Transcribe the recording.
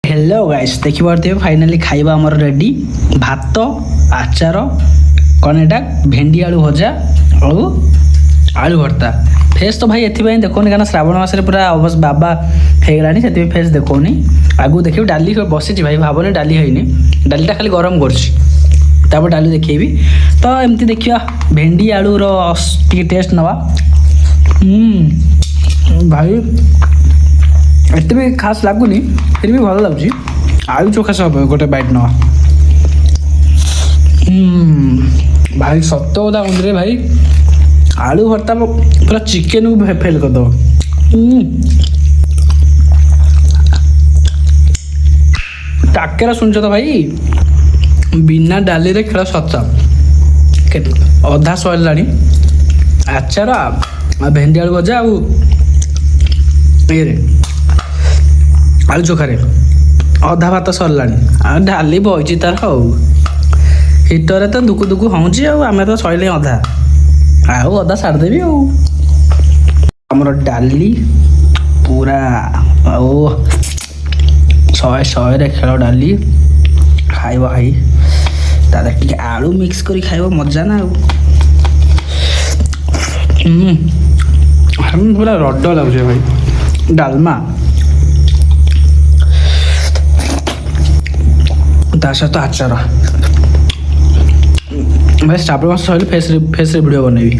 Hello guys देखिपे finally खाइबा आमर ready भात आचार कौन एटा भेंडी आलू भजा और आलू भर्ता फेस तो भाई एथि देखोनी कारण श्रावण मासरे पूरा अवश्य बाबा होगलानी से फेस देखोनी आगु देखिए डाली बसी भाई भावनी डाली है डालीटा खाली गरम कर डाली देखी तो एमती देखिए भेंडी आलू रे टेस्ट नवा भाई एत भी खास लगुनि फिर भी भल लगुच आलू चोखा सब गोटे बैट नवा भाई सत कथा कहते भाई आलू भर्ता पूरा चिकेन को फेल कर दो टाकेरा सुनच तो भाई बिना डाली रे खेल सचा अधा सरला आचार भेंडी आलू भजा ये आलू चोखारे अधा भात सरला डाली बची तार हिटर तो दुकु दुकु हूँ आम तो सैले अधा आउ अधा सारदेवी आमर डाली पूरा शहे शहे खेल डाली खाइब भाई तार टे आलू मिक्स कर खाइब मजा ना पूरा रड लगुचे भाई डालमा ता सहित आचार भाई श्रावण मास सर फेस वीडियो बनैबी।